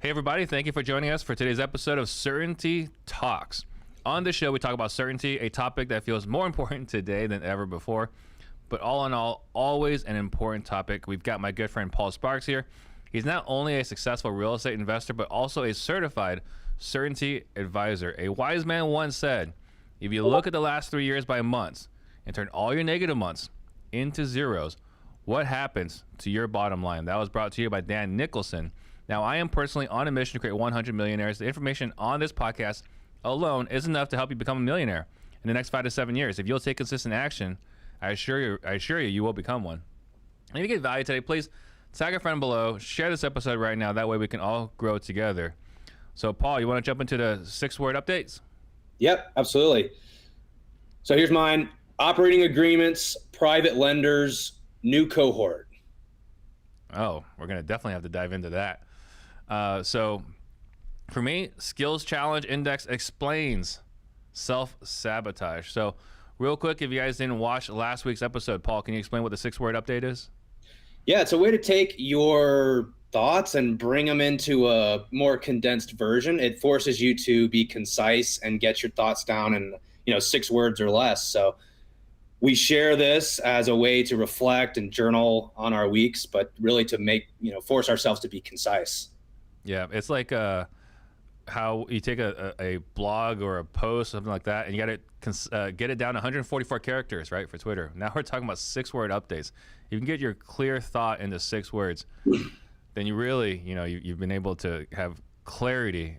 Hey, everybody. Thank you for joining us for today's episode of Certainty Talks. On this show, we talk about certainty, a topic that feels more important today than ever before. But all in all, always an important topic. We've got my good friend Paul Sparks here. He's not only a successful real estate investor, but also a certified certainty advisor. A wise man once said, if you look at the last 3 years by months and turn all your negative months into zeros, what happens to your bottom line? That was brought to you by Dan Nicholson. Now, I am personally on a mission to create 100 millionaires. The information on this podcast alone is enough to help you become a millionaire in the next 5 to 7 years. If you'll take consistent action, I assure you, you will become one. And if you get value today, please tag a friend below, share this episode right now. That way we can all grow together. So, Paul, you want to jump into the 6-word updates? Yep, absolutely. So here's mine. Operating agreements, private lenders, new cohort. Oh, we're going to definitely have to dive into that. So for me, skills challenge index explains self-sabotage. So real quick, if you guys didn't watch last week's episode, Paul, can you explain what the 6-word update is? Yeah, it's a way to take your thoughts and bring them into a more condensed version. It forces you to be concise and get your thoughts down in 6 words or less. So we share this as a way to reflect and journal on our weeks, but really to make, force ourselves to be concise. Yeah, it's like how you take a blog or a post, something like that, and you got to get it down to 144 characters, right, for Twitter. Now we're talking about 6-word updates. You can get your clear thought into 6 words, then you really, you've been able to have clarity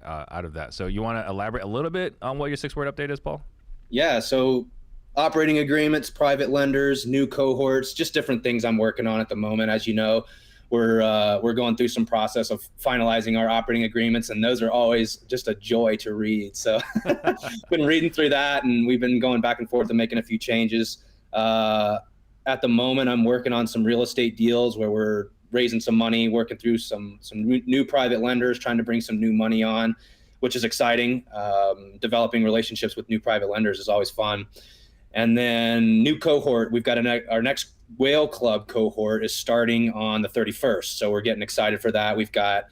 out of that. So you want to elaborate a little bit on what your 6-word update is, Paul? Yeah, so operating agreements, private lenders, new cohorts, just different things I'm working on at the moment. As you know, we're going through some process of finalizing our operating agreements, and those are always just a joy to read. So been reading through that, and we've been going back and forth and making a few changes. At the moment, I'm working on some real estate deals where we're raising some money, working through some new private lenders, trying to bring some new money on, which is exciting. Developing relationships with new private lenders is always fun. And then new cohort, we've got our next Whale Club cohort is starting on the 31st. So we're getting excited for that. We've got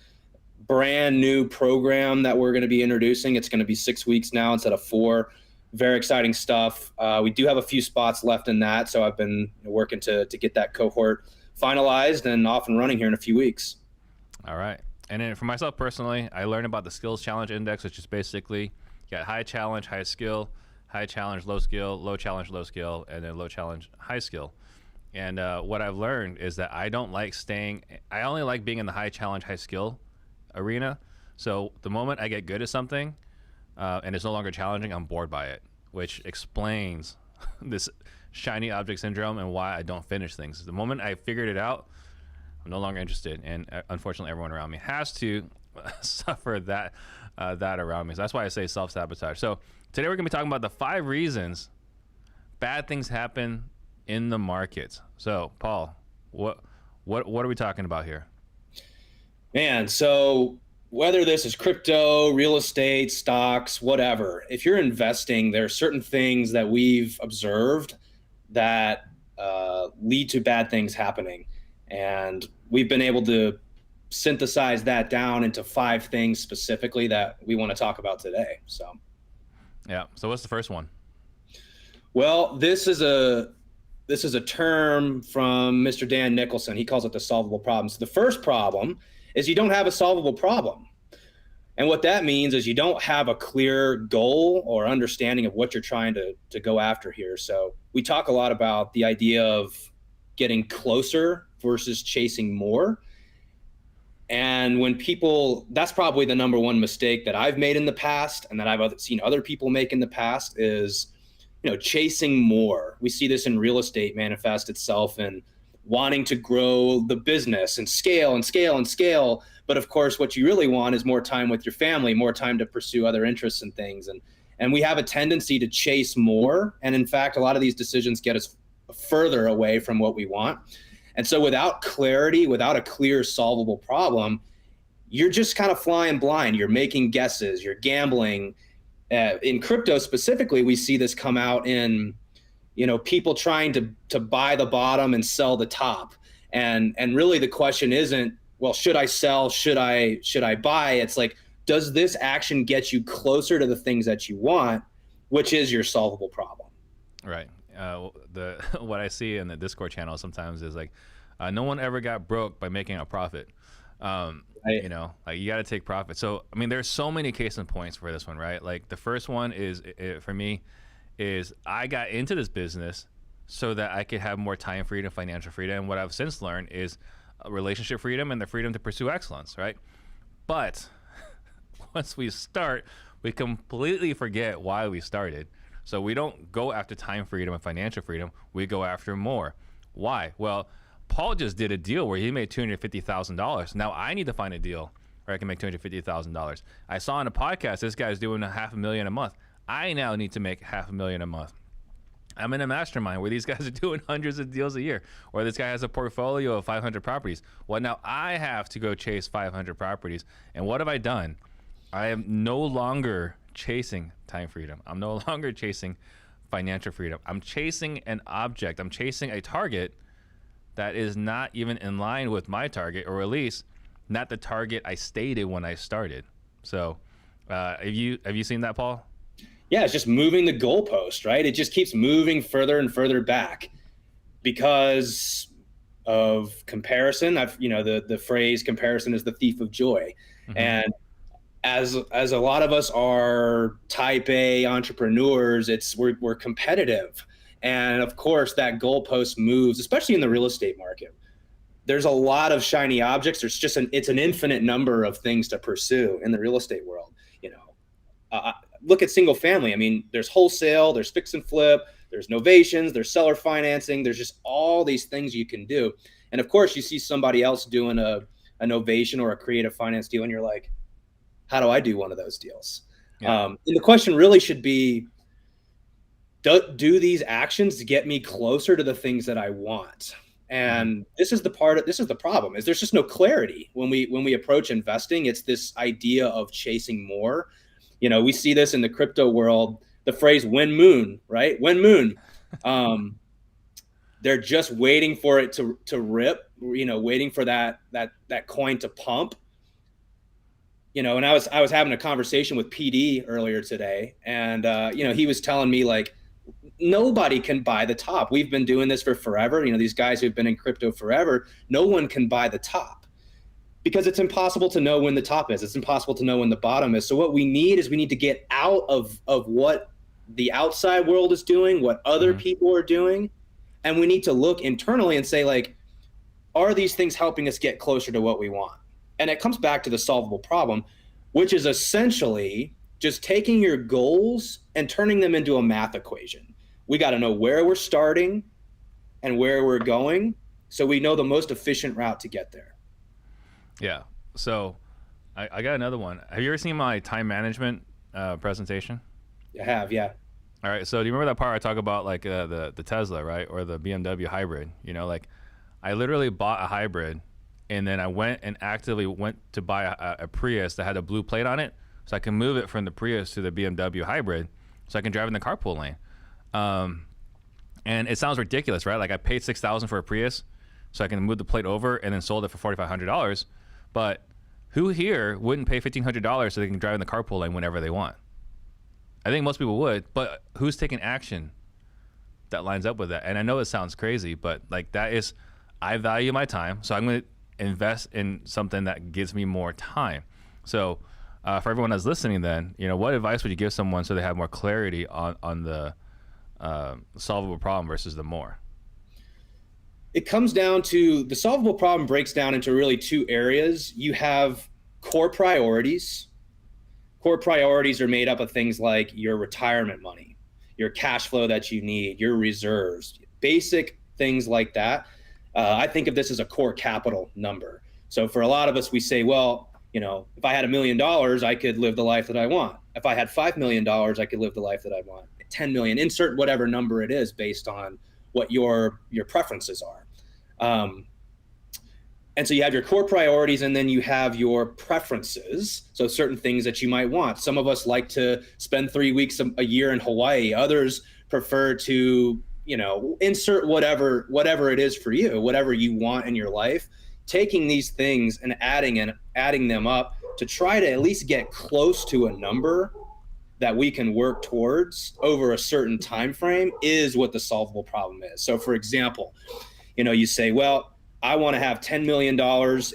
brand new program that we're going to be introducing. It's going to be 6 weeks now instead of 4. Very exciting stuff. We do have a few spots left in that. So I've been working to get that cohort finalized and off and running here in a few weeks. All right. And then for myself personally, I learned about the skills challenge index, which is basically you got high challenge, high skill, high challenge, low skill, low challenge, low skill, and then low challenge, high skill. And what I've learned is that I only like being in the high challenge, high skill arena. So the moment I get good at something and it's no longer challenging, I'm bored by it, which explains this shiny object syndrome and why I don't finish things. The moment I figured it out, I'm no longer interested. And unfortunately, everyone around me has to suffer that around me. So that's why I say self-sabotage. So today we're going to be talking about the 5 reasons bad things happen in the markets. So, Paul, what are we talking about here? Man, so whether this is crypto, real estate, stocks, whatever, if you're investing, there are certain things that we've observed that lead to bad things happening. And we've been able to synthesize that down into 5 things specifically that we want to talk about today. So, yeah. So what's the first one? Well, this is a term from Mr. Dan Nicholson. He calls it the solvable problem. So the first problem is you don't have a solvable problem. And what that means is you don't have a clear goal or understanding of what you're trying to go after here. So we talk a lot about the idea of getting closer versus chasing more. And when that's probably the number one mistake that I've made in the past and that I've seen other people make in the past is, chasing more. We see this in real estate manifest itself in wanting to grow the business and scale and scale and scale. But of course, what you really want is more time with your family, more time to pursue other interests and things. And we have a tendency to chase more. And in fact, a lot of these decisions get us further away from what we want. And so without clarity, without a clear solvable problem, you're just kind of flying blind. You're making guesses, you're gambling. In crypto specifically, we see this come out in, people trying to buy the bottom and sell the top. And really the question isn't well, should I sell? Should I buy? It's like, does this action get you closer to the things that you want, which is your solvable problem? Right. What I see in the Discord channel sometimes is like, no one ever got broke by making a profit. Right. You know, like you got to take profit. So I mean, there's so many case in points for this one, right? Like the first one is for me is I got into this business so that I could have more time freedom, financial freedom. And what I've since learned is relationship freedom and the freedom to pursue excellence, right? But once we start, we completely forget why we started. So we don't go after time freedom and financial freedom. We go after more. Why? Well, Paul just did a deal where he made $250,000. Now I need to find a deal where I can make $250,000. I saw on a podcast this guy's doing $500,000 a month. I now need to make $500,000 a month. I'm in a mastermind where these guys are doing hundreds of deals a year, or this guy has a portfolio of 500 properties. Well, now I have to go chase 500 properties. And what have I done? I am no longer chasing time freedom. I'm no longer chasing financial freedom. I'm chasing an object. I'm chasing a target that is not even in line with my target, or at least not the target I stated when I started. So have you seen that, Paul? Yeah, it's just moving the goalpost, right? It just keeps moving further and further back because of comparison. The phrase comparison is the thief of joy. Mm-hmm. And as a lot of us are type A entrepreneurs, we're competitive. And of course that goalpost moves, especially in the real estate market. There's a lot of shiny objects. It's an infinite number of things to pursue in the real estate world. Look at single family. I mean, there's wholesale, there's fix and flip, there's novations, there's seller financing. There's just all these things you can do. And of course you see somebody else doing a novation or a creative finance deal, and you're like, how do I do one of those deals? Yeah. And the question really should be, do these actions get me closer to the things that I want? And this is the problem, is there's just no clarity when we approach investing. It's this idea of chasing more. We see this in the crypto world, the phrase when moon, right? When moon. They're just waiting for it to rip, waiting for that coin to pump. And I was having a conversation with PD earlier today, and he was telling me, like, nobody can buy the top. We've been doing this for forever. These guys who've been in crypto forever, no one can buy the top because it's impossible to know when the top is. It's impossible to know when the bottom is. So what we need to get out of what the outside world is doing, what other people are doing. And we need to look internally and say, like, are these things helping us get closer to what we want? And it comes back to the solvable problem, which is essentially just taking your goals and turning them into a math equation. We got to know where we're starting and where we're going, so we know the most efficient route to get there. Yeah. So I got another one. Have you ever seen my time management presentation? I have, yeah. All right. So do you remember that part I talk about, like the Tesla, right? Or the BMW hybrid? Like I literally bought a hybrid, and then I went and actively went to buy a Prius that had a blue plate on it, so I can move it from the Prius to the BMW hybrid, so I can drive in the carpool lane. And it sounds ridiculous, right? Like I paid $6,000 for a Prius, so I can move the plate over, and then sold it for $4,500. But who here wouldn't pay $1,500 so they can drive in the carpool lane whenever they want? I think most people would, but who's taking action that lines up with that? And I know it sounds crazy, but like that is, I value my time, so I'm going to invest in something that gives me more time. So for everyone that's listening then, what advice would you give someone so they have more clarity on the solvable problem versus the more? It comes down to, the solvable problem breaks down into really two areas. You have core priorities. Core priorities are made up of things like your retirement money, your cash flow that you need, your reserves, basic things like that. I think of this as a core capital number. So for a lot of us, we say, well, if I had $1 million, I could live the life that I want. If I had $5 million, I could live the life that I want. 10 million, insert whatever number it is based on what your preferences are. And so you have your core priorities, and then you have your preferences. So certain things that you might want. Some of us like to spend 3 weeks a year in Hawaii. Others prefer to, insert whatever it is for you, whatever you want in your life. taking these things and adding them up to try to at least get close to a number that we can work towards over a certain time frame is what the solvable problem is. So for example, you say, well, I want to have $10 million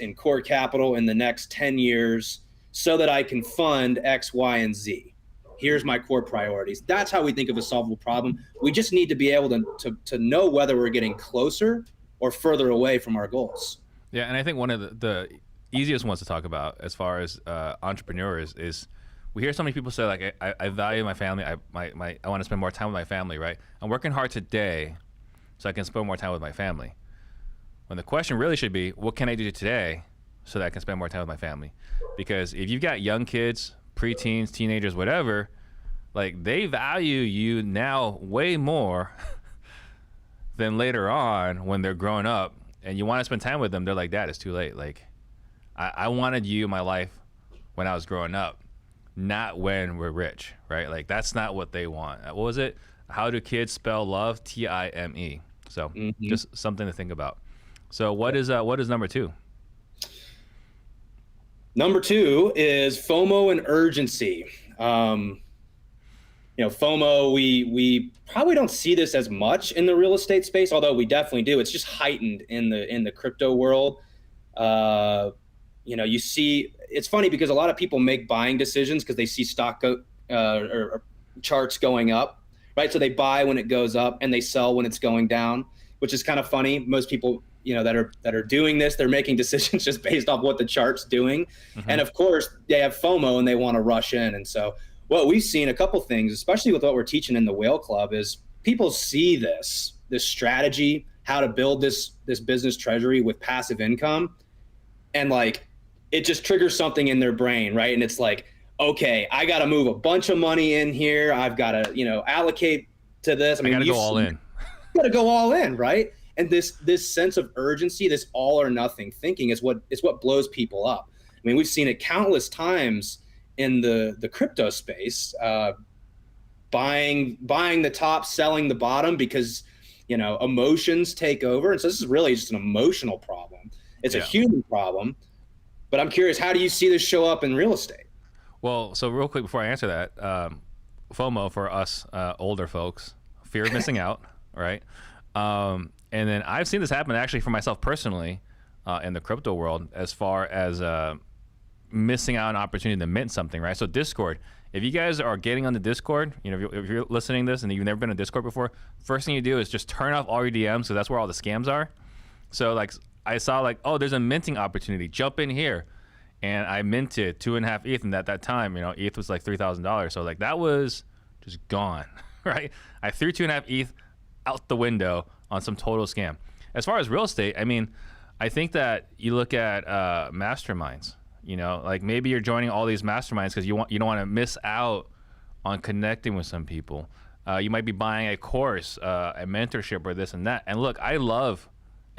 in core capital in the next 10 years so that I can fund X, Y, and Z. Here's my core priorities. That's how we think of a solvable problem. We just need to be able to know whether we're getting closer or further away from our goals. Yeah, and I think one of the easiest ones to talk about as far as entrepreneurs is, we hear so many people say, like, I value my family. I want to spend more time with my family, right? I'm working hard today so I can spend more time with my family. When the question really should be, what can I do today so that I can spend more time with my family? Because if you've got young kids, preteens, teenagers, whatever, like, they value you now way more than later on when they're grown up and you want to spend time with them. They're like, Dad, it's too late. Like, I wanted you in my life when I was growing up, not when we're rich, right? Like, that's not what they want. What was it? How do kids spell love? Time. So just something to think about. So what is number two? Number two is FOMO and urgency. FOMO, we probably don't see this as much in the real estate space, although we definitely do. It's just heightened in the crypto world. You see, it's funny because a lot of people make buying decisions because they see stock or charts going up, right? So they buy when it goes up and they sell when it's going down, which is kind of funny. Most people, that are doing this, they're making decisions just based off what the chart's doing. And of course they have FOMO and they want to rush in. And so what we've seen, a couple things, especially with what we're teaching in the Whale Club, is people see this strategy, how to build this business treasury with passive income. And like, it just triggers something in their brain, right? And it's like, okay, I got to move a bunch of money in here. I've got to, allocate to this. I got to go all in. Got to go all in, right? And this sense of urgency, this all or nothing thinking is what blows people up. I mean, we've seen it countless times in the crypto space, buying the top, selling the bottom because, emotions take over. And so this is really just an emotional problem. It's a human problem. But I'm curious, how do you see this show up in real estate? Well, so real quick before I answer that, FOMO for us older folks, fear of missing out, right? And then I've seen this happen actually for myself personally in the crypto world as far as missing out on an opportunity to mint something, right? So Discord, if you guys are getting on the Discord, if you're listening to this and you've never been on Discord before, first thing you do is just turn off all your DMs because that's where all the scams are. So like I saw like, oh, there's a minting opportunity. Jump in here. And I minted 2.5 ETH, and at that time, ETH was like $3,000. So like that was just gone, right? I threw 2.5 ETH out the window on some total scam. As far as real estate, I mean, I think that you look at masterminds. Like maybe you're joining all these masterminds because you don't want to miss out on connecting with some people. You might be buying a course, a mentorship, or this and that. And look, I love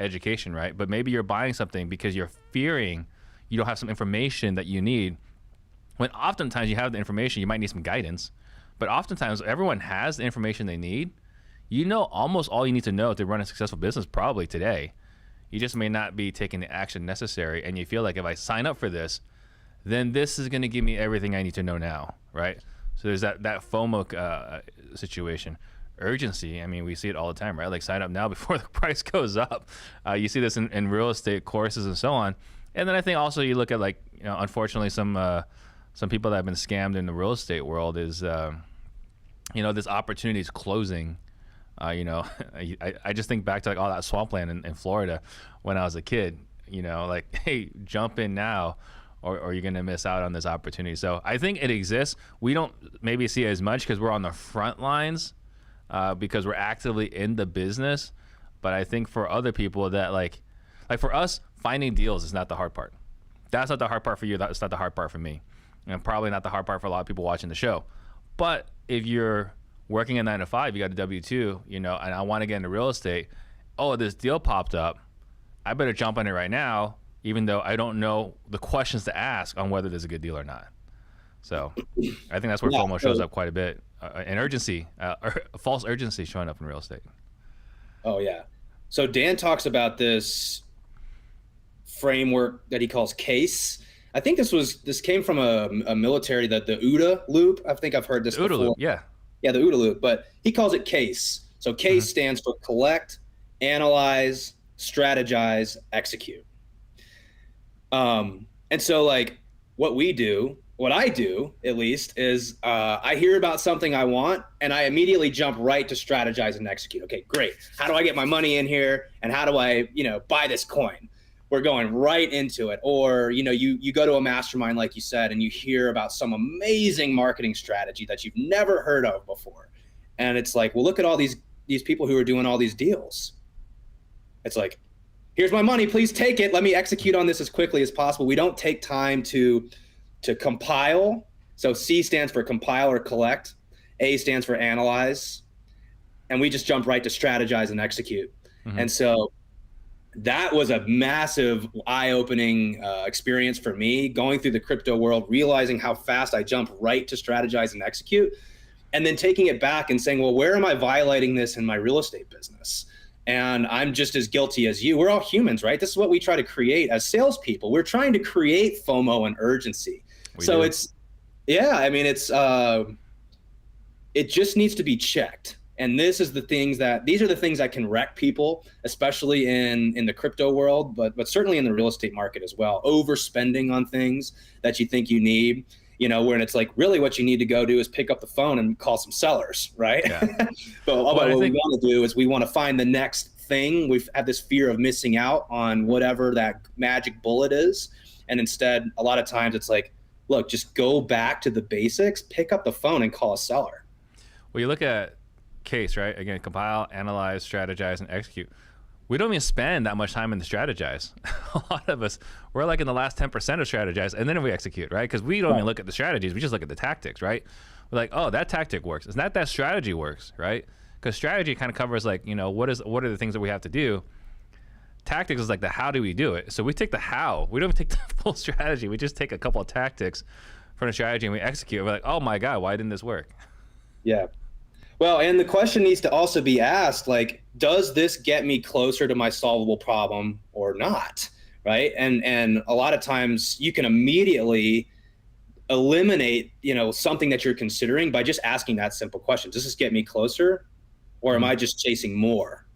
education, right? But maybe you're buying something because you're fearing you don't have some information that you need. When oftentimes you have the information, you might need some guidance. But oftentimes everyone has the information they need. Almost all you need to know to run a successful business probably today. You just may not be taking the action necessary, and you feel like if I sign up for this, then this is going to give me everything I need to know now, right? So there's that FOMO situation. Urgency, I mean, we see it all the time, right? Like sign up now before the price goes up. You see this in real estate courses and so on. And then I think also you look at like, unfortunately some people that have been scammed in the real estate world is, this opportunity is closing. I just think back to like all that swampland in Florida when I was a kid, like, hey, jump in now or you're going to miss out on this opportunity. So I think it exists. We don't maybe see it as much because we're on the front lines because we're actively in the business. But I think for other people that like for us, finding deals is not the hard part. That's not the hard part for you. That's not the hard part for me. And probably not the hard part for a lot of people watching the show. But if you're working a 9 to 5, you got a W-2, and I want to get into real estate. Oh, this deal popped up. I better jump on it right now, even though I don't know the questions to ask on whether there's a good deal or not. So I think that's where FOMO shows up quite a bit. And urgency, false urgency showing up in real estate. Oh, yeah. So Dan talks about this framework that he calls CASE. I think this came from a military, the OODA loop. I think I've heard this before. OODA loop, yeah. Yeah, the OODA loop, but he calls it CASE. So CASE stands for collect, analyze, strategize, execute. And so like what I do at least is I hear about something I want and I immediately jump right to strategize and execute. Okay, great. How do I get my money in here? And how do I, buy this coin? We're going right into it. Or, you go to a mastermind, like you said, and you hear about some amazing marketing strategy that you've never heard of before. And it's like, well, look at all these people who are doing all these deals. It's like, here's my money, please take it. Let me execute on this as quickly as possible. We don't take time to compile. So C stands for compile or collect. A stands for analyze. And we just jump right to strategize and execute. And so that was a massive eye-opening experience for me, going through the crypto world, realizing how fast I jump right to strategize and execute, and then taking it back and saying, well, where am I violating this in my real estate business? And I'm just as guilty as you. We're all humans, right? This is what we try to create as salespeople. We're trying to create FOMO and urgency. It just needs to be checked. And these are the things that can wreck people, especially in the crypto world, but certainly in the real estate market as well. Overspending on things that you think you need, when it's like really what you need to go do is pick up the phone and call some sellers, right? Yeah. But what we want to do is we want to find the next thing. We've had this fear of missing out on whatever that magic bullet is. And instead, a lot of times it's like, look, just go back to the basics, pick up the phone and call a seller. Well, you look at CASE, right? Again, compile, analyze, strategize, and execute. We don't even spend that much time in the strategize. A lot of us, we're like in the last 10% of strategize, and then we execute, right? Because we don't even look at the strategies. We just look at the tactics, right? We're like, oh, that tactic works. It's not that strategy works, right? Because strategy kind of covers like, what are the things that we have to do? Tactics is like the how do we do it? So we take the how. We don't take the full strategy. We just take a couple of tactics from the strategy and we execute. We're like, oh my God, why didn't this work? Yeah. Well, and the question needs to also be asked, like, does this get me closer to my solvable problem or not, right? And a lot of times you can immediately eliminate, something that you're considering by just asking that simple question. Does this get me closer or am I just chasing more?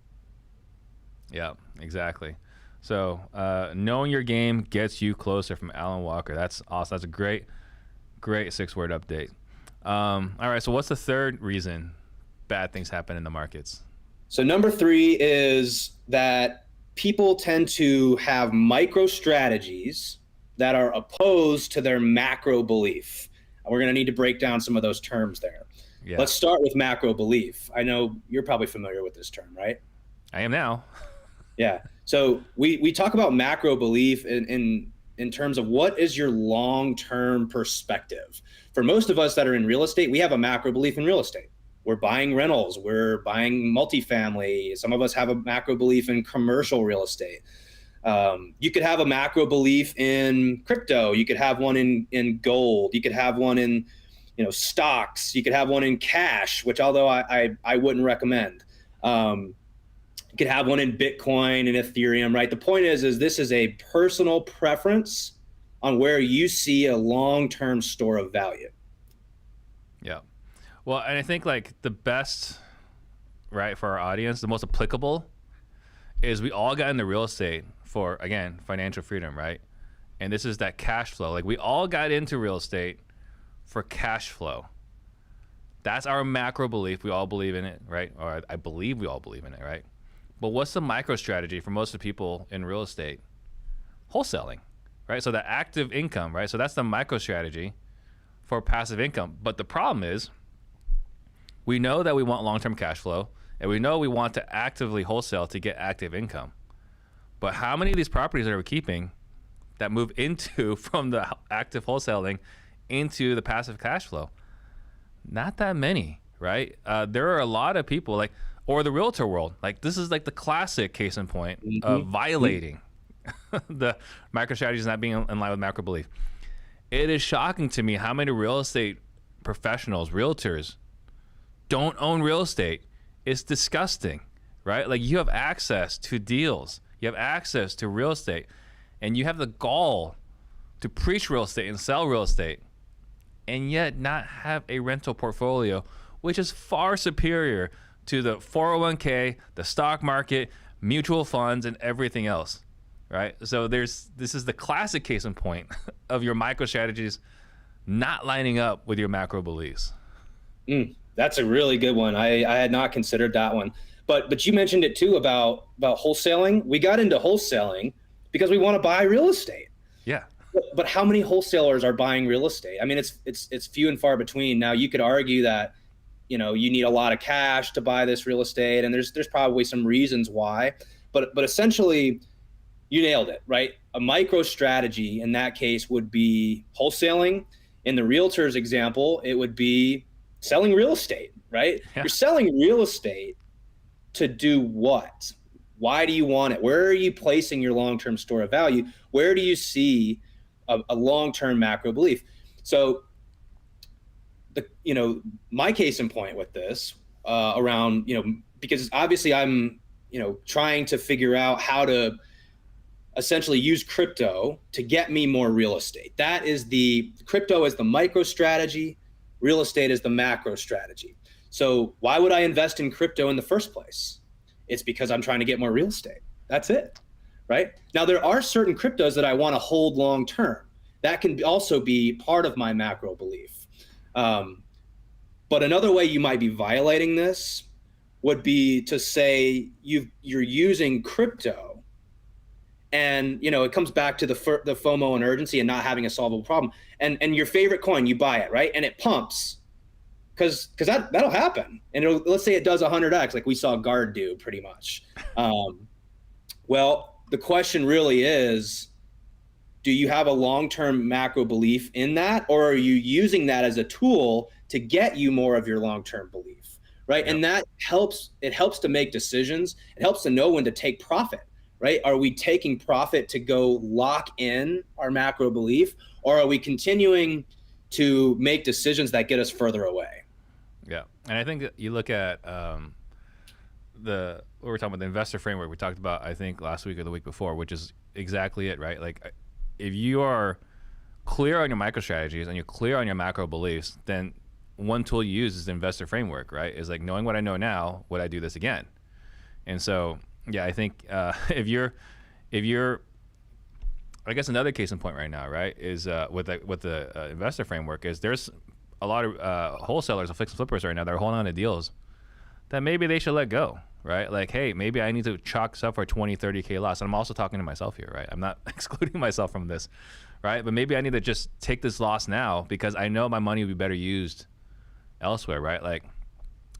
Yeah, exactly. So knowing your game gets you closer from Alan Walker. That's awesome. That's a great 6-word update. All right, so what's the third reason bad things happen in the markets? So number 3 is that people tend to have micro strategies that are opposed to their macro belief. We're going to need to break down some of those terms there. Yeah. Let's start with macro belief. I know you're probably familiar with this term, right? I am now. Yeah. So we talk about macro belief in terms of what is your long-term perspective. For most of us that are in real estate, we have a macro belief in real estate. We're buying rentals, we're buying multifamily. Some of us have a macro belief in commercial real estate. You could have a macro belief in crypto. You could have one in gold. You could have one in, stocks. You could have one in cash, which although I wouldn't recommend. You could have one in Bitcoin and Ethereum, right? The point is this is a personal preference on where you see a long-term store of value. Yeah. Well, and I think like the best, right, for our audience, the most applicable is we all got into real estate for, again, financial freedom, right? And this is that cash flow. Like we all got into real estate for cash flow. That's our macro belief. We all believe in it, right? Or I believe we all believe in it, right? But what's the micro strategy for most of the people in real estate? Wholesaling, right? So the active income, right? So that's the micro strategy for passive income. But the problem is we know that we want long-term cash flow and we know we want to actively wholesale to get active income. But how many of these properties are we keeping that move into from the active wholesaling into the passive cash flow? Not that many, right? There are a lot of people like, or the realtor world. Like this is like the classic case in point of violating the micro strategies not being in line with macro belief. It is shocking to me how many real estate professionals, realtors, don't own real estate. It's disgusting, right? Like you have access to deals. You have access to real estate. and you have the gall to preach real estate and sell real estate, and yet not have a rental portfolio, which is far superior to the 401k, the stock market, mutual funds, and everything else, right? So this is the classic case in point of your micro strategies not lining up with your macro beliefs. That's a really good one. I had not considered that one. But you mentioned it too about wholesaling. We got into wholesaling because we want to buy real estate. Yeah. But how many wholesalers are buying real estate? I mean, it's few and far between. Now you could argue that, you need a lot of cash to buy this real estate, and there's probably some reasons why. But essentially, you nailed it, right? A micro strategy in that case would be wholesaling. In the realtor's example, it would be selling real estate, right? Yeah. You're selling real estate to do what? Why do you want it? Where are you placing your long-term store of value? Where do you see a long-term macro belief? So, my case in point with this around, because obviously I'm, trying to figure out how to essentially use crypto to get me more real estate. That is crypto is the micro strategy, real estate is the macro strategy. So why would I invest in crypto in the first place? It's because I'm trying to get more real estate. That's it, right? Now, there are certain cryptos that I want to hold long term. That can also be part of my macro belief. But another way you might be violating this would be to say you're using crypto, and it comes back to the FOMO and urgency and not having a solvable problem. And your favorite coin, you buy it, right? And it pumps. Because that'll happen, and let's say it does 100x, like we saw Guard do, pretty much. Well, the question really is, do you have a long-term macro belief in that, or are you using that as a tool to get you more of your long-term belief, right? Yep. And that helps. It helps to make decisions. It helps to know when to take profit, right? Are we taking profit to go lock in our macro belief, or are we continuing to make decisions that get us further away? Yeah, and I think that you look at what we're talking about, the investor framework we talked about, I think last week or the week before, which is exactly it, right? Like, if you are clear on your micro strategies and you're clear on your macro beliefs, then one tool you use is the investor framework, right? Is like, knowing what I know now, would I do this again? And so, yeah, I think if you're, I guess another case in point right now, right, is with the investor framework is there's a lot of wholesalers of fix and flippers right now that are holding on to deals that maybe they should let go, right? Like, hey, maybe I need to chalk this up for a 20, 30K loss. And I'm also talking to myself here, right? I'm not excluding myself from this, right? But maybe I need to just take this loss now because I know my money would be better used elsewhere, right? Like,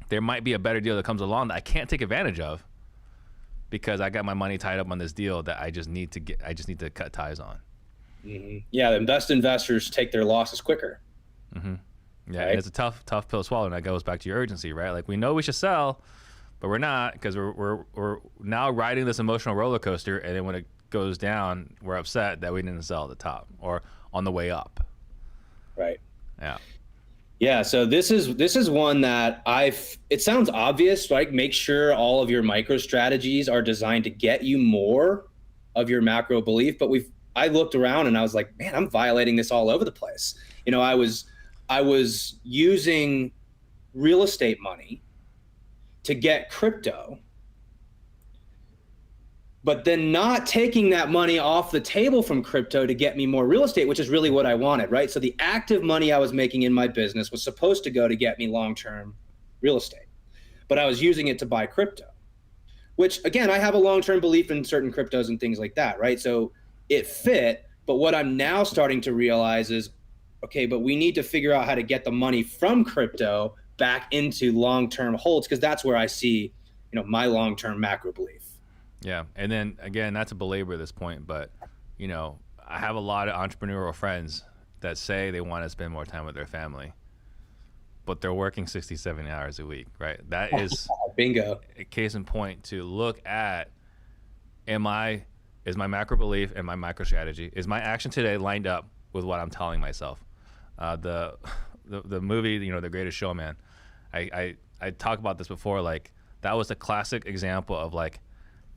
there might be a better deal that comes along that I can't take advantage of because I got my money tied up on this deal that I just need to cut ties on. Mm-hmm. Yeah, the best investors take their losses quicker. Mm-hmm. Yeah, right? It's a tough pill to swallow, and that goes back to your urgency, right? Like, we know we should sell, but we're not, because we're now riding this emotional roller coaster, and then when it goes down, we're upset that we didn't sell at the top or on the way up. Right. Yeah. Yeah. So this is one that it sounds obvious, right? Make sure all of your micro strategies are designed to get you more of your macro belief. But I looked around and I was like, man, I'm violating this all over the place. I was using real estate money to get crypto, but then not taking that money off the table from crypto to get me more real estate, which is really what I wanted, right? So the active money I was making in my business was supposed to go to get me long-term real estate, but I was using it to buy crypto, which, again, I have a long-term belief in certain cryptos and things like that, right? So it fit, but what I'm now starting to realize is, okay, but we need to figure out how to get the money from crypto back into long-term holds, because that's where I see, my long-term macro belief. Yeah, and then again, not to belabor this point, but I have a lot of entrepreneurial friends that say they want to spend more time with their family, but they're working 67 hours a week, right? That is bingo. A case in point to look at: is my macro belief and my micro strategy, is my action today lined up with what I'm telling myself? The movie, The Greatest Showman, I talked about this before. Like, that was a classic example of, like,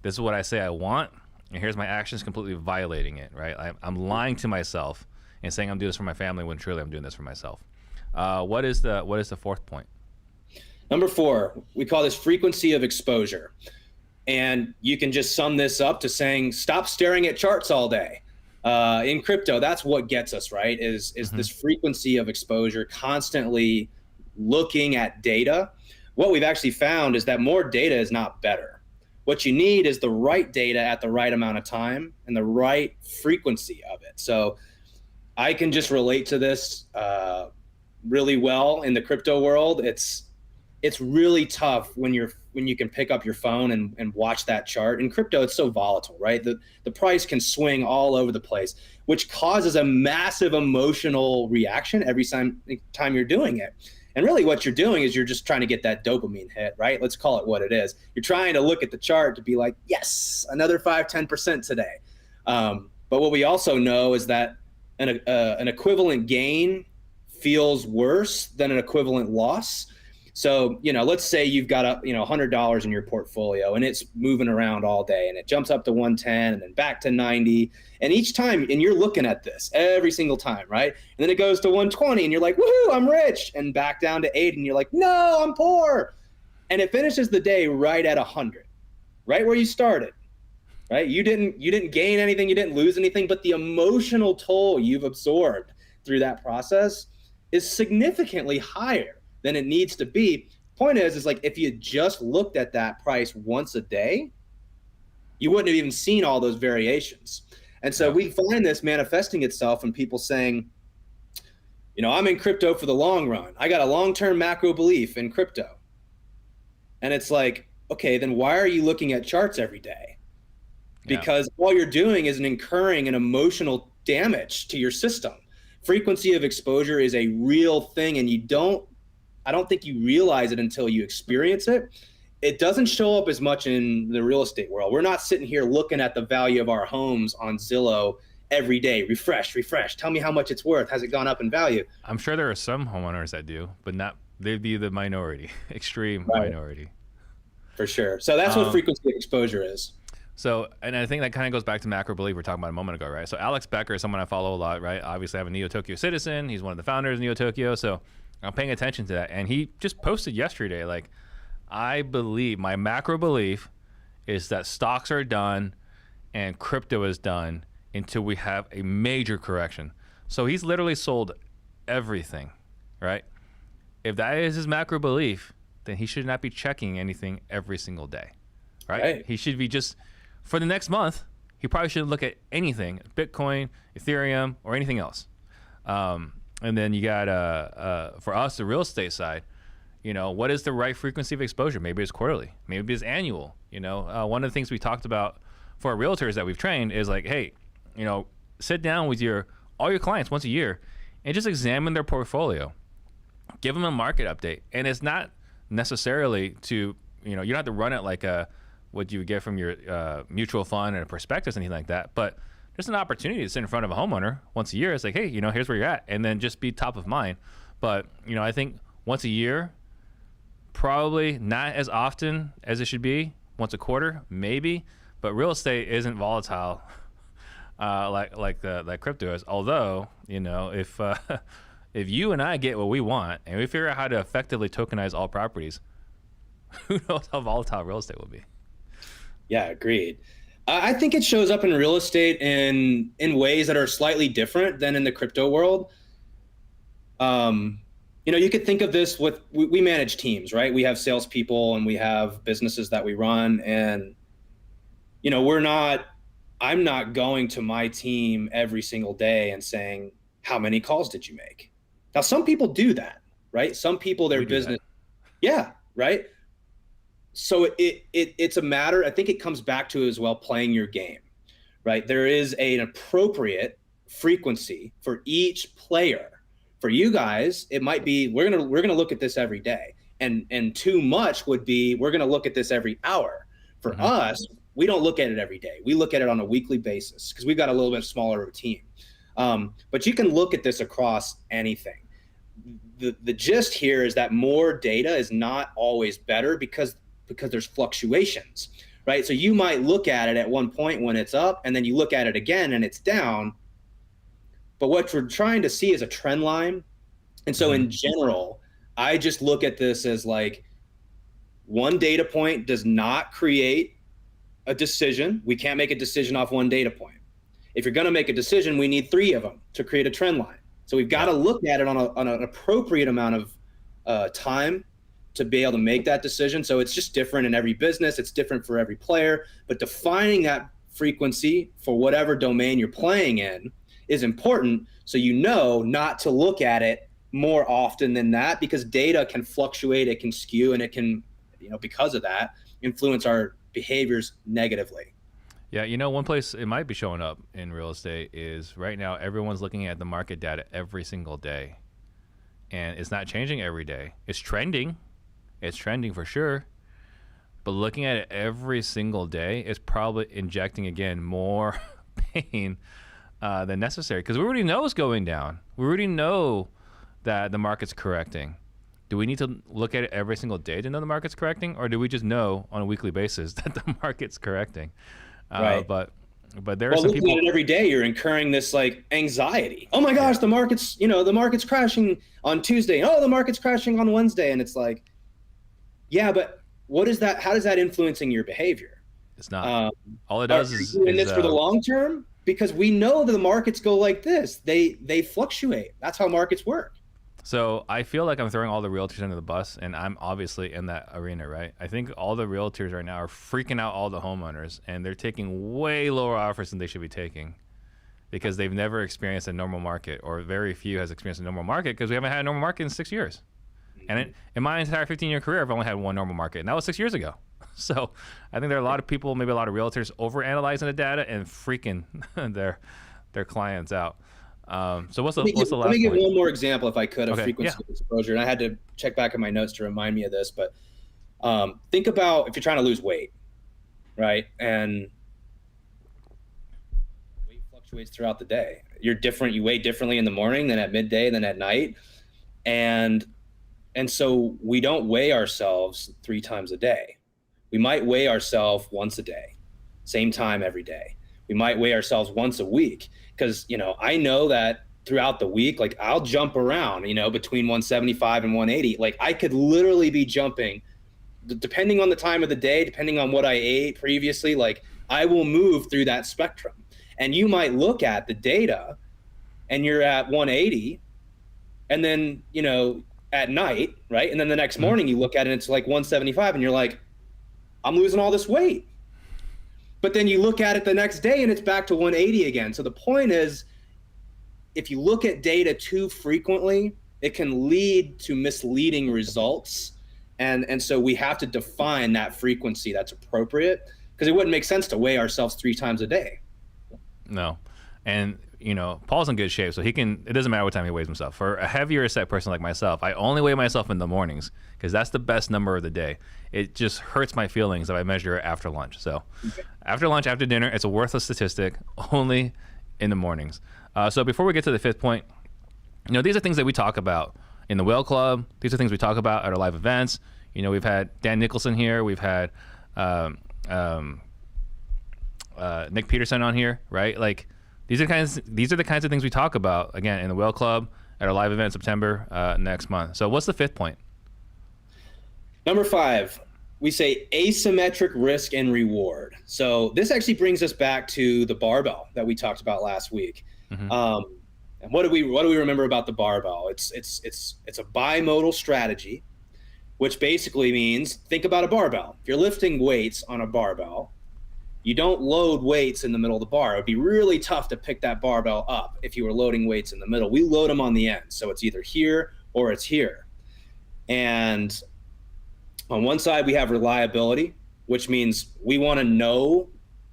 this is what I say I want, and here's my actions completely violating it, right? I'm lying to myself and saying I'm doing this for my family when truly I'm doing this for myself. What is the fourth point? Number 4, we call this frequency of exposure. And you can just sum this up to saying, stop staring at charts all day. In crypto, that's what gets us, right? Is this frequency of exposure, constantly looking at data. What we've actually found is that more data is not better. What you need is the right data at the right amount of time and the right frequency of it. So I can just relate to this really well in the crypto world. It's really tough when you can pick up your phone and watch that chart. In crypto, it's so volatile, right? The price can swing all over the place, which causes a massive emotional reaction every time you're doing it. And really what you're doing is you're just trying to get that dopamine hit, right? Let's call it what it is. You're trying to look at the chart to be like, yes, another 5-10% today. But what we also know is that an equivalent gain feels worse than an equivalent loss. So, let's say you've got $100 in your portfolio and it's moving around all day and it jumps up to 110 and then back to 90. And each time, and you're looking at this every single time, right? And then it goes to 120 and you're like, woohoo, I'm rich. And back down to 8 and you're like, no, I'm poor. And it finishes the day right at 100, right where you started, right? You didn't gain anything, you didn't lose anything, but the emotional toll you've absorbed through that process is significantly higher than it needs to be. Point is like, if you just looked at that price once a day, you wouldn't have even seen all those variations. And so we find this manifesting itself in people saying, I'm in crypto for the long run. I got a long-term macro belief in crypto. And it's like, okay, then why are you looking at charts every day? Because all you're doing is incurring an emotional damage to your system. Frequency of exposure is a real thing, and I don't think you realize it until you experience it. It doesn't show up as much in the real estate world. We're not sitting here looking at the value of our homes on Zillow every day. Refresh. Tell me how much it's worth. Has it gone up in value? I'm sure there are some homeowners that do, but they'd be the minority, extreme minority. For sure. So that's what frequency of exposure is. So, and I think that kind of goes back to macro belief we were talking about a moment ago, right? So Alex Becker is someone I follow a lot, right? Obviously, I'm a Neo-Tokyo citizen. He's one of the founders of Neo-Tokyo. So I'm paying attention to that. And he just posted yesterday, like, I believe, my macro belief is that stocks are done and crypto is done until we have a major correction. So he's literally sold everything, right? If that is his macro belief, then he should not be checking anything every single day, right? He should be just, for the next month, he probably shouldn't look at anything, Bitcoin, Ethereum, or anything else. And then you got, for us, the real estate side, what is the right frequency of exposure? Maybe it's quarterly, maybe it's annual. One of the things we talked about for our realtors that we've trained is like, hey, sit down with all your clients once a year and just examine their portfolio. Give them a market update. And it's not necessarily to, you don't have to run it like what you would get from your mutual fund and a prospectus, anything like that. But there's an opportunity to sit in front of a homeowner once a year. It's like, hey, here's where you're at. And then just be top of mind. But, I think once a year, probably not as often as it should be. Once a quarter, maybe. But real estate isn't volatile like crypto is. Although, if you and I get what we want and we figure out how to effectively tokenize all properties, who knows how volatile real estate will be. Yeah, agreed. I think it shows up in real estate in ways that are slightly different than in the crypto world. You could think of this with, we manage teams, right? We have salespeople and we have businesses that we run, and I'm not going to my team every single day and saying, how many calls did you make? Now, some people do that, right? Some people, their business. Yeah. Right. So it's a matter, I think it comes back to as well, playing your game, right? There is an appropriate frequency for each player. For you guys, it might be, we're going to look at this every day. And too much would be, we're going to look at this every hour. For us, we don't look at it every day. We look at it on a weekly basis because we've got a little bit smaller routine. But you can look at this across anything. The gist here is that more data is not always better because there's fluctuations, right? So you might look at it at one point when it's up, and then you look at it again and it's down. But what we're trying to see is a trend line. And so in general, I just look at this as like, one data point does not create a decision. We can't make a decision off one data point. If you're going to make a decision, we need 3 of them to create a trend line. So we've got to look at it on an appropriate amount of time to be able to make that decision. So it's just different in every business. It's different for every player. But defining that frequency for whatever domain you're playing in is important, so you know not to look at it more often than that, because data can fluctuate, it can skew, and it can, because of that, influence our behaviors negatively. Yeah, one place it might be showing up in real estate is right now everyone's looking at the market data every single day. And it's not changing every day. It's trending. It's trending for sure. But looking at it every single day is probably injecting, again, more pain than necessary, because we already know it's going down. We already know that the market's correcting. Do we need to look at it every single day to know the market's correcting, or do we just know on a weekly basis that the market's correcting? Right. But there are some people. Looking at it every day, you're incurring this like anxiety. Oh my gosh, the market's crashing on Tuesday. Oh, the market's crashing on Wednesday, and it's like, yeah, but what is that? How does that influencing your behavior? It's not. All it does is doing this for the long term, because we know that the markets go like this. They fluctuate. That's how markets work. So I feel like I'm throwing all the realtors under the bus, and I'm obviously in that arena, right? I think all the realtors right now are freaking out all the homeowners, and they're taking way lower offers than they should be taking, because they've never experienced a normal market, or very few has experienced a normal market, because we haven't had a normal market in 6 years. And in my entire 15-year career, I've only had one normal market, and that was 6 years ago. So I think there are a lot of people, maybe a lot of realtors, overanalyzing the data and freaking their clients out. So what's the last point? Let me give one more example, if I could, of frequency of exposure. And I had to check back in my notes to remind me of this. But think about if you're trying to lose weight, right? And weight fluctuates throughout the day. You're different. You weigh differently in the morning than at midday than at night. And so we don't weigh ourselves 3 times a day. We might weigh ourselves once a day, same time every day. We might weigh ourselves once a week, because, I know that throughout the week, like I'll jump around, between 175 and 180. Like I could literally be jumping, depending on the time of the day, depending on what I ate previously, like I will move through that spectrum. And you might look at the data and you're at 180, and then, at night, right? And then the next morning you look at it and it's like 175, and you're like, I'm losing all this weight. But then you look at it the next day and it's back to 180 again. So the point is, if you look at data too frequently, it can lead to misleading results. And so we have to define that frequency that's appropriate, because it wouldn't make sense to weigh ourselves 3 times a day. No. And, Paul's in good shape, so it doesn't matter what time he weighs himself. For a heavier set person like myself, I only weigh myself in the mornings, because that's the best number of the day. It just hurts my feelings if I measure it after lunch. So after lunch, after dinner, it's a worthless statistic, only in the mornings. So before we get to the 5th point, these are things that we talk about in the Whale Club. These are things we talk about at our live events. We've had Dan Nicholson here. We've had Nick Peterson on here, right? Like, these are the kinds of things we talk about, again, in the Whale Club at our live event in September next month. So what's the 5th point? Number 5, we say asymmetric risk and reward. So this actually brings us back to the barbell that we talked about last week. And what do we remember about the barbell? It's a bimodal strategy, which basically means, think about a barbell. If you're lifting weights on a barbell, you don't load weights in the middle of the bar. It would be really tough to pick that barbell up if you were loading weights in the middle. We load them on the end. So it's either here or it's here. And on one side, we have reliability, which means we want to know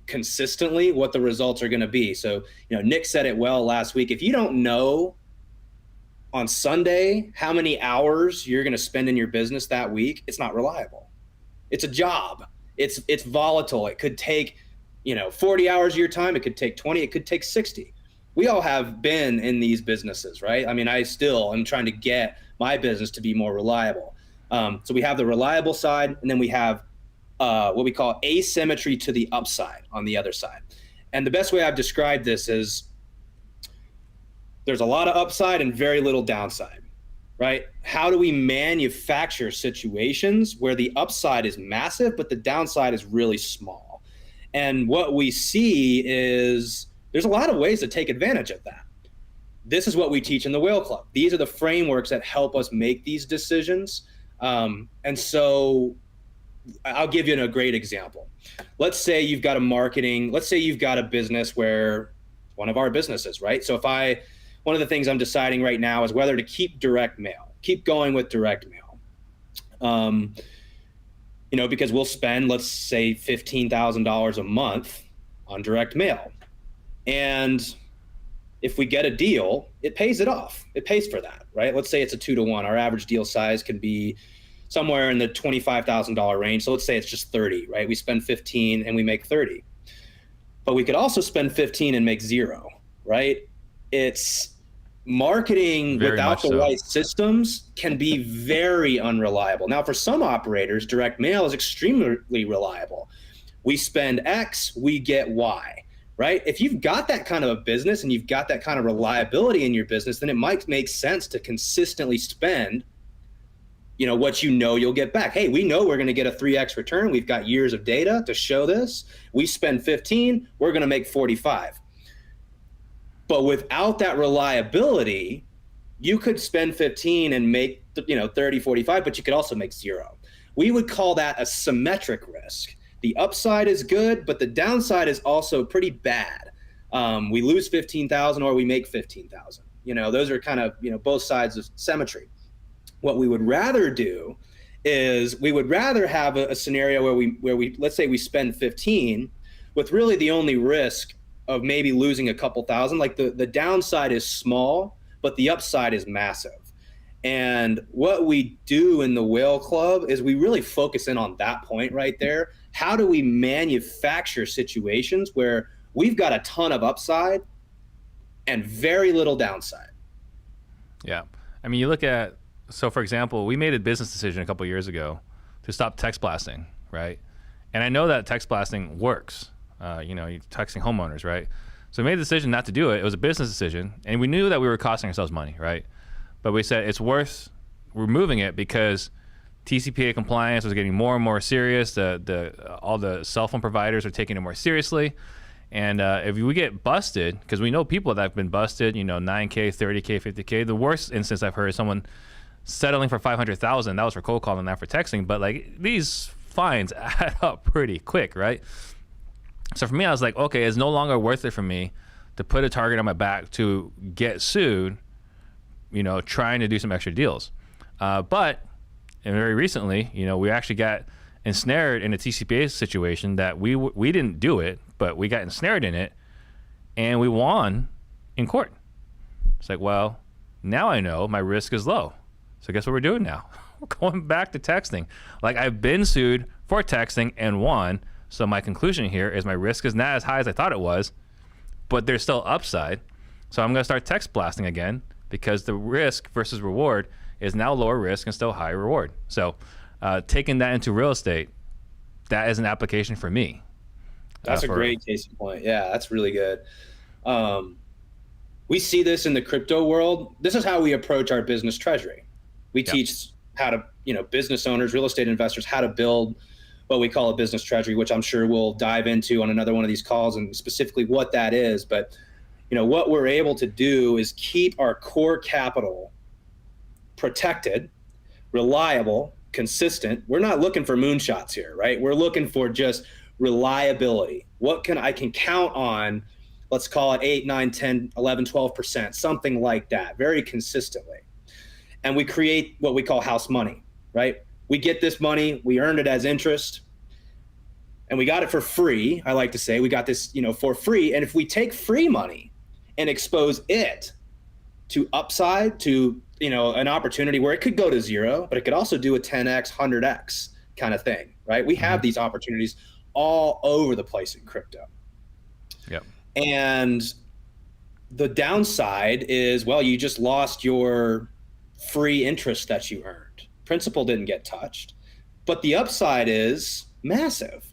consistently what the results are going to be. So, Nick said it well last week. If you don't know on Sunday how many hours you're going to spend in your business that week, it's not reliable. It's a job. It's volatile. It could take, 40 hours of your time. It could take 20. It could take 60. We all have been in these businesses, right? I mean, I still am trying to get my business to be more reliable. So we have the reliable side, and then we have what we call asymmetry to the upside on the other side. And the best way I've described this is there's a lot of upside and very little downside, right? How do we manufacture situations where the upside is massive, but the downside is really small? And what we see is there's a lot of ways to take advantage of that. This is what we teach in the Whale Club. These are the frameworks that help us make these decisions. And so I'll give you a great example. Let's say you've got a business where one of our businesses, right? So one of the things I'm deciding right now is whether to keep going with direct mail. Because we'll spend, let's say, $15,000 a month on direct mail. And if we get a deal, it pays it off. It pays for that, right? Let's say it's a 2-to-1. Our average deal size can be somewhere in the $25,000 range. So let's say it's just 30, right? We spend 15 and we make 30. But we could also spend 15 and make 0, right? It's marketing Very without the so. right systems can be very unreliable. Now, for some operators, direct mail is extremely reliable. We spend X, we get Y. Right? If you've got that kind of a business and you've got that kind of reliability in your business, then it might make sense to consistently spend, what you'll get back. Hey, we know we're going to get a 3X return. We've got years of data to show this. We spend 15, we're going to make 45. But without that reliability, you could spend 15 and make, 30, 45, but you could also make 0. We would call that a symmetric risk. The upside is good, but the downside is also pretty bad. We lose 15,000 or we make 15,000. Those are kind of, both sides of symmetry. What we would rather do is we would rather have a scenario where we let's say we spend 15 with really the only risk of maybe losing a couple thousand. Like the downside is small, but the upside is massive. And what we do in the Whale Club is we really focus in on that point right there. How do we manufacture situations where we've got a ton of upside and very little downside? Yeah. I mean, for example, we made a business decision a couple of years ago to stop text blasting, right? And I know that text blasting works. You're texting homeowners, right? So we made the decision not to do it. It was a business decision. And we knew that we were costing ourselves money, right? But we said it's worth removing it because TCPA compliance was getting more and more serious. All the cell phone providers are taking it more seriously. And if we get busted, because we know people that have been busted, $9K, $30K, $50K. The worst instance I've heard is someone settling for $500,000. That was for cold calling, not for texting. But these fines add up pretty quick, right? So for me, I was like, okay, it's no longer worth it for me to put a target on my back to get sued, trying to do some extra deals. But very recently, we actually got ensnared in a TCPA situation that we didn't do it, but we got ensnared in it, and we won in court. It's like, well, now I know my risk is low. So guess what we're doing now? We're going back to texting. I've been sued for texting and won. So my conclusion here is my risk is not as high as I thought it was, but there's still upside. So I'm going to start text blasting again because the risk versus reward is now lower risk and still higher reward. So taking that into real estate, that is an application for me. That's a great case in point. Yeah, that's really good. We see this in the crypto world. This is how we approach our business treasury. We teach how to, business owners, real estate investors, how to build what we call a business treasury, which I'm sure we'll dive into on another one of these calls and specifically what that is. But, what we're able to do is keep our core capital protected, reliable, consistent. We're not looking for moonshots here, right? We're looking for just reliability. I can count on, let's call it 8, 9, 10, 11, 12%, something like that, very consistently. And we create what we call house money, right? We get this money, we earned it as interest, and we got it for free. I like to say we got this, for free. And if we take free money and expose it to upside, to, an opportunity where it could go to 0, but it could also do a 10X, 100X kind of thing, right? We have these opportunities all over the place in crypto. Yep. And the downside is, well, you just lost your free interest that you earned. Principal didn't get touched. But the upside is massive.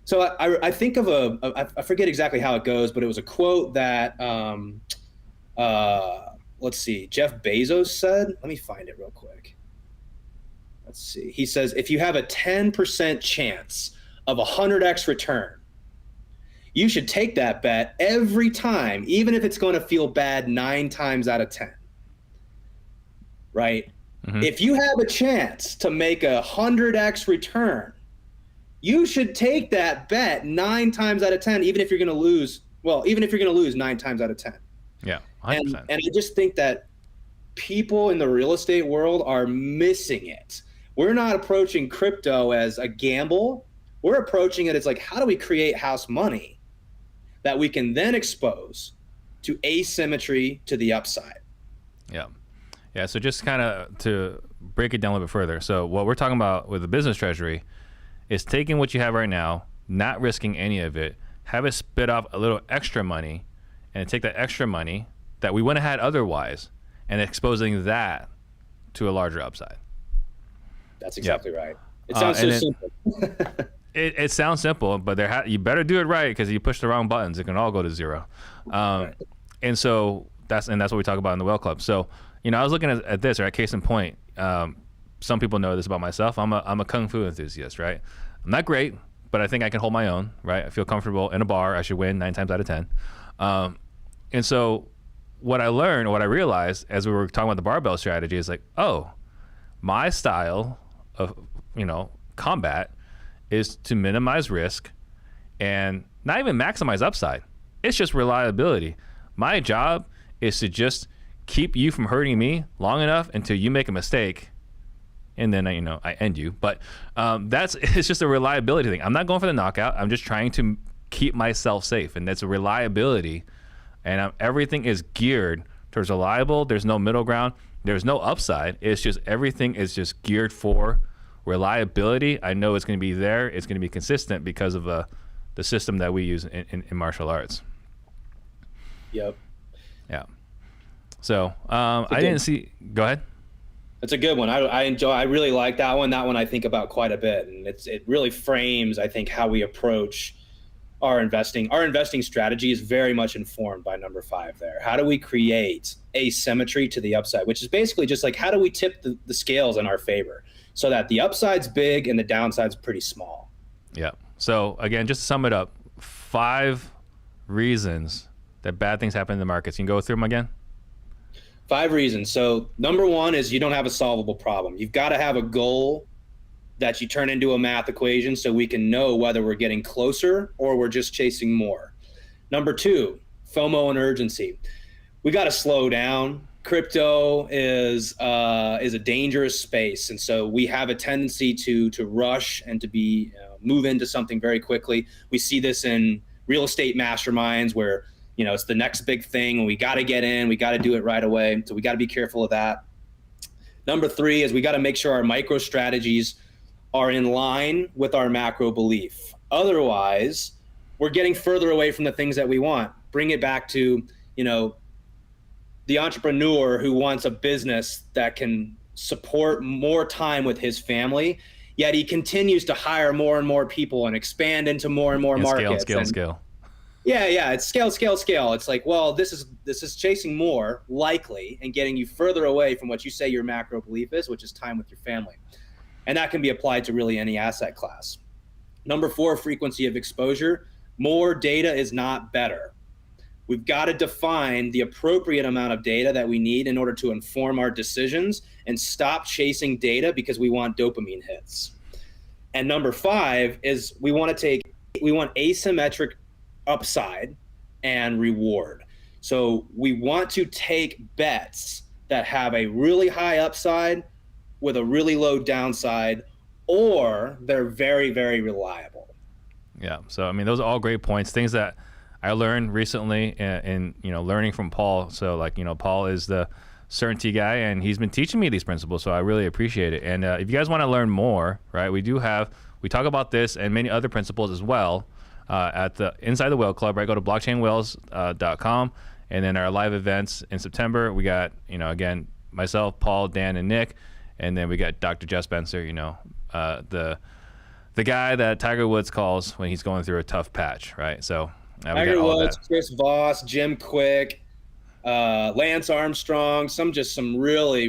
So I think of I forget exactly how it goes, but it was a quote that, let's see, Jeff Bezos said. Let me find it real quick. Let's see. He says, if you have a 10% chance of 100x return, you should take that bet every time, even if it's going to feel bad 9 times out of 10. Right? Mm-hmm. If you have a chance to make a 100x return, you should take that bet 9 times out of 10, even if you're going to lose. Well, even if you're going to lose 9 times out of 10. Yeah, 100%. And I just think that people in the real estate world are missing it. We're not approaching crypto as a gamble. We're approaching it as like, how do we create house money that we can then expose to asymmetry to the upside? Yeah. Yeah. So just kind of to break it down a little bit further. So what we're talking about with the business treasury is taking what you have right now, not risking any of it, have it spit off a little extra money, and take that extra money that we wouldn't have had otherwise and exposing that to a larger upside. That's exactly right. It sounds so simple. It sounds simple, but you better do it right, because if you push the wrong buttons, it can all go to zero. Right. And so that's what we talk about in the Well Club. So, I was looking at this, right? Case in point, some people know this about myself. I'm a kung fu enthusiast, right? I'm not great, but I think I can hold my own, right? I feel comfortable in a bar. I should win 9 times out of 10. And so what I learned, or what I realized as we were talking about the barbell strategy, is like, oh, my style of, combat is to minimize risk and not even maximize upside. It's just reliability. My job is to just keep you from hurting me long enough until you make a mistake, and then I end you. But it's just a reliability thing. I'm not going for the knockout. I'm just trying to keep myself safe, and that's a reliability. And everything is geared towards reliable. There's no middle ground. There's no upside. It's just everything is just geared for reliability. I know it's going to be there. It's going to be consistent because of the system that we use in martial arts. Yep. Yeah. So I didn't see. Go ahead. It's a good one. I really like that one. That one I think about quite a bit, and it really frames, I think, how we approach our investing. Our investing strategy is very much informed by number 5 there. How do we create asymmetry to the upside, which is basically just like, how do we tip the scales in our favor so that the upside's big and the downside's pretty small? Yeah. So again, just to sum it up, 5 reasons that bad things happen in the markets. You can go through them again? 5 reasons. So number 1 is you don't have a solvable problem. You've got to have a goal that you turn into a math equation so we can know whether we're getting closer or we're just chasing more. Number 2, FOMO and urgency. We got to slow down. Crypto is a dangerous space, and so we have a tendency to rush and to be move into something very quickly. We see this in real estate masterminds where it's the next big thing, and we got to get in, we got to do it right away. So we got to be careful of that. Number 3 is we got to make sure our micro strategies are in line with our macro belief. Otherwise, we're getting further away from the things that we want. Bring it back to, the entrepreneur who wants a business that can support more time with his family, yet he continues to hire more and more people and expand into more and more markets. Scale. Yeah, it's scale. It's like, well, this is chasing more likely and getting you further away from what you say your macro belief is, which is time with your family. And that can be applied to really any asset class. Number 4, frequency of exposure. More data is not better. We've got to define the appropriate amount of data that we need in order to inform our decisions and stop chasing data because we want dopamine hits. And number 5 is we want asymmetric upside and reward. So we want to take bets that have a really high upside with a really low downside, or they're very, very reliable. Yeah. So, those are all great points, things that I learned recently in learning from Paul. So Paul is the certainty guy, and he's been teaching me these principles. So I really appreciate it. And if you guys want to learn more, right, we talk about this and many other principles as well at the Inside the Whale Club, right? Go to blockchainwhales.com, and then our live events in September, we got, again, myself, Paul, Dan, and Nick. And then we got Dr. Jeff Spencer, the the guy that Tiger Woods calls when he's going through a tough patch, right? So we got Tiger all Woods, that. Chris Voss, Jim Quick, Lance Armstrong, some really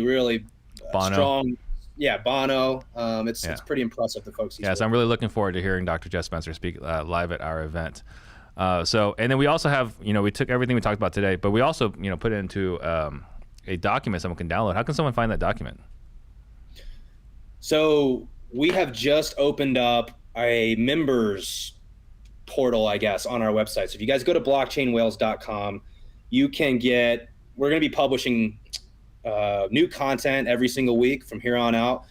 Bono. strong. Yeah, Bono. It's pretty impressive, the folks he's Yeah, so I'm really looking forward to hearing Dr. Jeff Spencer speak live at our event. And then we also have, we took everything we talked about today, but we also, put it into a document someone can download. How can someone find that document? So we have just opened up a members portal, I guess, on our website. So if you guys go to blockchainwhales.com, you can we're going to be publishing new content every single week from here on out.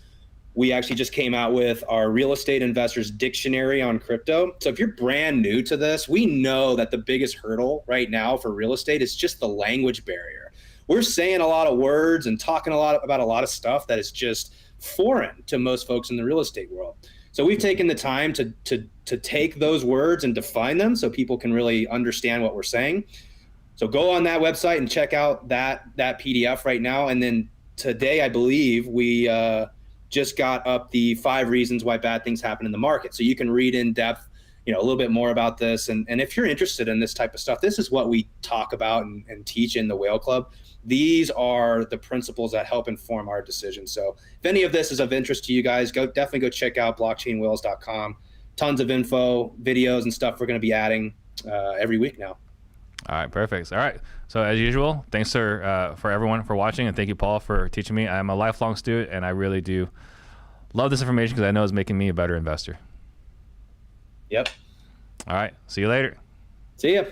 We actually just came out with our real estate investors dictionary on crypto. So if you're brand new to this, we know that the biggest hurdle right now for real estate is just the language barrier. We're saying a lot of words and talking about a lot of stuff that is just foreign to most folks in the real estate world. So we've taken the time to take those words and define them so people can really understand what we're saying. So go on that website and check out that PDF right now. And then today, I believe we just got up the 5 reasons why bad things happen in the market. So you can read in depth, a little bit more about this. And if you're interested in this type of stuff, this is what we talk about and teach in the Whale Club. These are the principles that help inform our decisions. So if any of this is of interest to you guys, definitely go check out blockchainwhales.com. Tons of info, videos, and stuff we're going to be adding every week now. All right, perfect. All right. So as usual, thanks for everyone for watching, and thank you, Paul, for teaching me. I'm a lifelong student, and I really do love this information because I know it's making me a better investor. Yep. All right. See you later. See ya.